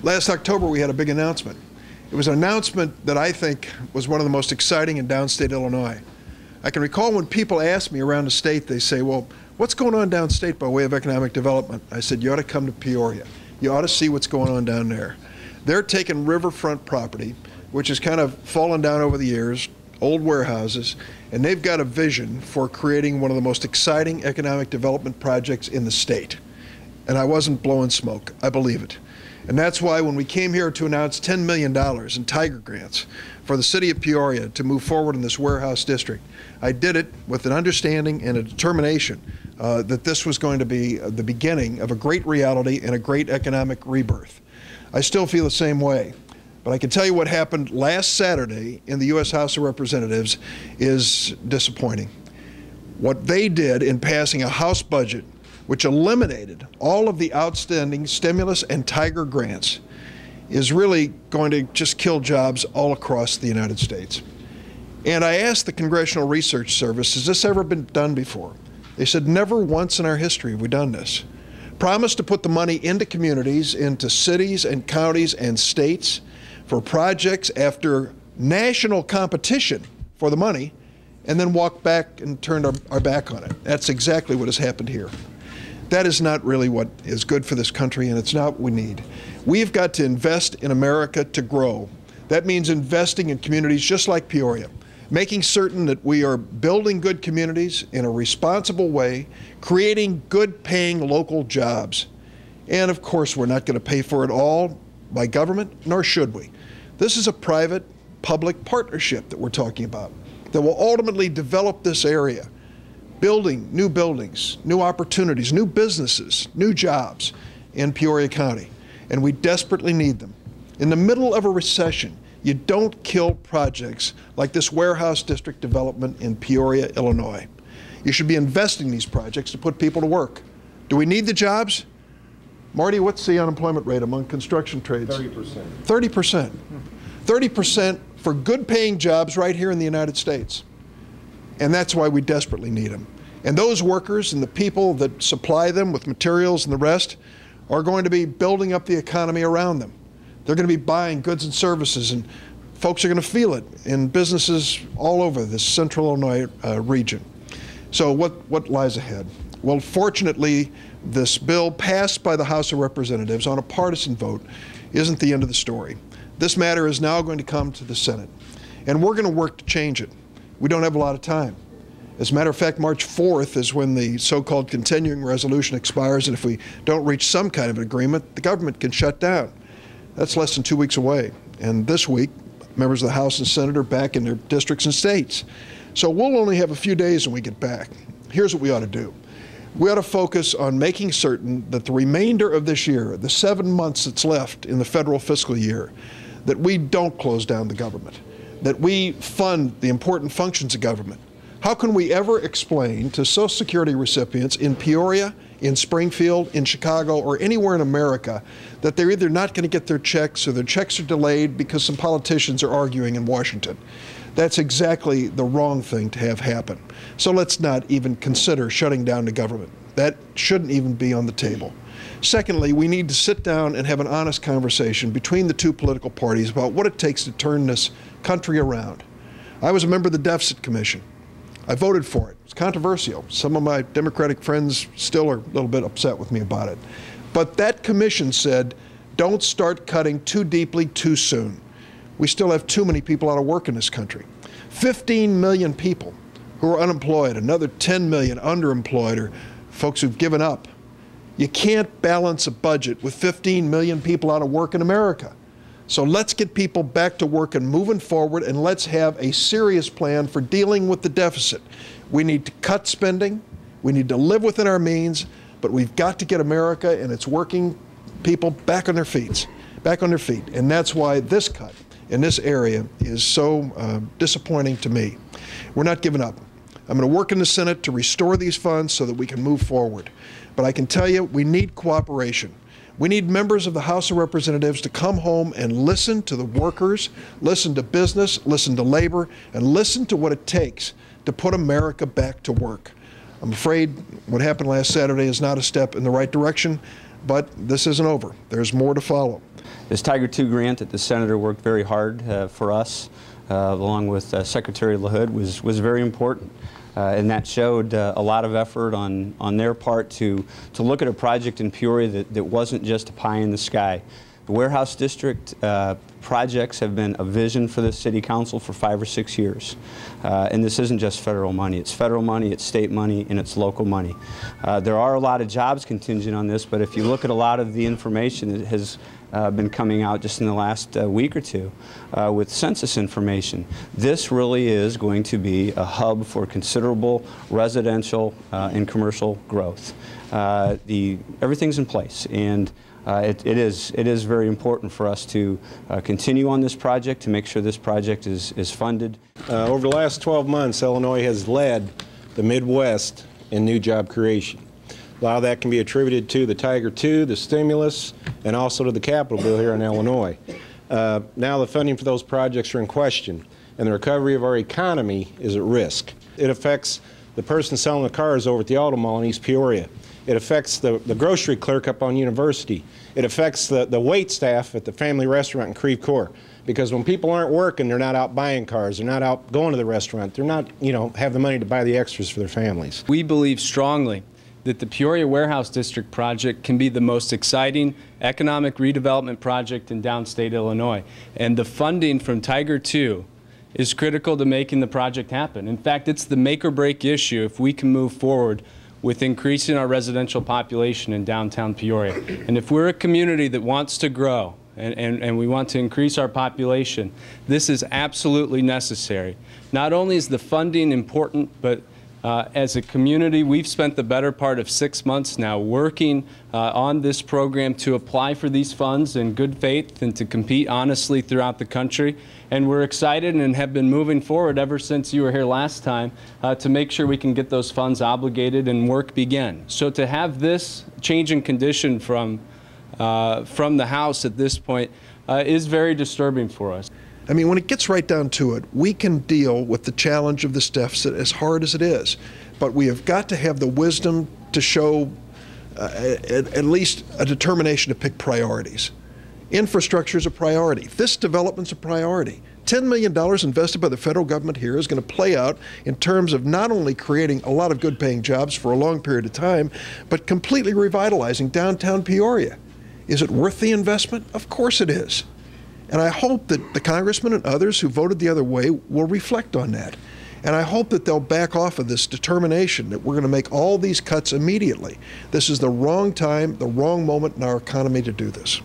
Last October, we had a big announcement. It was an announcement that I think was one of the most exciting in downstate Illinois. I can recall when people ask me around the state, they say, well, what's going on downstate by way of economic development? I said, you ought to come to Peoria. You ought to see what's going on down there. They're taking riverfront property, which has kind of fallen down over the years, old warehouses, and they've got a vision for creating one of the most exciting economic development projects in the state. And I wasn't blowing smoke. I believe it. And that's why when we came here to announce $10 million in Tiger grants for the city of Peoria to move forward in this warehouse district, I did it with an understanding and a determination that this was going to be the beginning of a great reality and a great economic rebirth. I still feel the same way. But I can tell you what happened last Saturday in the U.S. House of Representatives is disappointing. What they did in passing a House budget which eliminated all of the outstanding stimulus and Tiger grants is really going to just kill jobs all across the United States. And I asked the Congressional Research Service, has this ever been done before? They said, never once in our history have we done this. Promised to put the money into communities, into cities and counties and states for projects after national competition for the money, and then walk back and turn our back on it. That's exactly what has happened here. That is not really what is good for this country, and it's not what we need. We've got to invest in America to grow. That means investing in communities just like Peoria, making certain that we are building good communities in a responsible way, creating good paying local jobs. And of course, we're not going to pay for it all by government, nor should we. This is a private-public partnership that we're talking about that will ultimately develop this area, building new buildings, new opportunities, new businesses, new jobs in Peoria County. And we desperately need them. In the middle of a recession, you don't kill projects like this warehouse district development in Peoria, Illinois. You should be investing in these projects to put people to work. Do we need the jobs? Marty, what's the unemployment rate among construction trades? 30%. 30%. 30% for good paying jobs right here in the United States. And that's why we desperately need them. And those workers and the people that supply them with materials and the rest are going to be building up the economy around them. They're going to be buying goods and services, and folks are going to feel it in businesses all over this central Illinois region. So what lies ahead? Well, fortunately, this bill passed by the House of Representatives on a partisan vote isn't the end of the story. This matter is now going to come to the Senate, and we're going to work to change it. We don't have a lot of time. As a matter of fact, March 4th is when the so-called continuing resolution expires, and if we don't reach some kind of an agreement, the government can shut down. That's less than 2 weeks away. And this week, members of the House and Senate are back in their districts and states. So we'll only have a few days when we get back. Here's what we ought to do. We ought to focus on making certain that the remainder of this year, the 7 months that's left in the federal fiscal year, that we don't close down the government, that we fund the important functions of government. How can we ever explain to Social Security recipients in Peoria, in Springfield, in Chicago, or anywhere in America that they're either not going to get their checks or their checks are delayed because some politicians are arguing in Washington? That's exactly the wrong thing to have happen. So let's not even consider shutting down the government. That shouldn't even be on the table. Secondly, we need to sit down and have an honest conversation between the two political parties about what it takes to turn this country around. I was a member of the Deficit Commission. I voted for it. It's controversial. Some of my Democratic friends still are a little bit upset with me about it. But that commission said, don't start cutting too deeply too soon. We still have too many people out of work in this country. 15 million people who are unemployed, another 10 million underemployed, or folks who've given up. You can't balance a budget with 15 million people out of work in America. So let's get people back to work and moving forward, and let's have a serious plan for dealing with the deficit. We need to cut spending. We need to live within our means, but we've got to get America and its working people back on their feet. And that's why this cut in this area is so disappointing to me. We're not giving up. I'm going to work in the Senate to restore these funds so that we can move forward. But I can tell you, we need cooperation. We need members of the House of Representatives to come home and listen to the workers, listen to business, listen to labor, and listen to what it takes to put America back to work. I'm afraid what happened last Saturday is not a step in the right direction. but this isn't over. There's more to follow. This Tiger II grant that the Senator worked very hard for us, along with Secretary LaHood, was very important. And that showed a lot of effort on their part to look at a project in Peoria that wasn't just a pie in the sky. The Warehouse District projects have been a vision for the City Council for 5 or 6 years. And this isn't just federal money. It's federal money, it's state money, and it's local money. There are a lot of jobs contingent on this, but if you look at a lot of the information that has been coming out just in the last week or two with census information, this really is going to be a hub for considerable residential and commercial growth. Everything's in place, and it is very important for us to continue on this project, to make sure this project is funded. Over the last 12 months, Illinois has led the Midwest in new job creation. A lot of that can be attributed to the Tiger II, the stimulus, and also to the Capital Bill here in Illinois. Now the funding for those projects are in question, and the recovery of our economy is at risk. It affects the person selling the cars over at the Auto Mall in East Peoria. It affects the grocery clerk up on University. It affects the wait staff at the family restaurant in Creve Coeur. Because when people aren't working, they're not out buying cars, they're not out going to the restaurant, they're not, have the money to buy the extras for their families. We believe strongly that the Peoria Warehouse District project can be the most exciting economic redevelopment project in downstate Illinois. And the funding from Tiger II is critical to making the project happen. In fact, it's the make or break issue if we can move forward with increasing our residential population in downtown Peoria. And if we're a community that wants to grow and we want to increase our population, this is absolutely necessary. Not only is the funding important, but as a community, we've spent the better part of 6 months now working on this program to apply for these funds in good faith and to compete honestly throughout the country. And we're excited and have been moving forward ever since you were here last time to make sure we can get those funds obligated and work begin. So to have this change in condition from the House at this point is very disturbing for us. I mean, when it gets right down to it, we can deal with the challenge of this deficit as hard as it is, but we have got to have the wisdom to show at least a determination to pick priorities. Infrastructure is a priority. This development's a priority. $10 million invested by the federal government here is going to play out in terms of not only creating a lot of good-paying jobs for a long period of time, but completely revitalizing downtown Peoria. Is it worth the investment? Of course it is. And I hope that the congressmen and others who voted the other way will reflect on that. And I hope that they'll back off of this determination that we're going to make all these cuts immediately. This is the wrong time, the wrong moment in our economy to do this.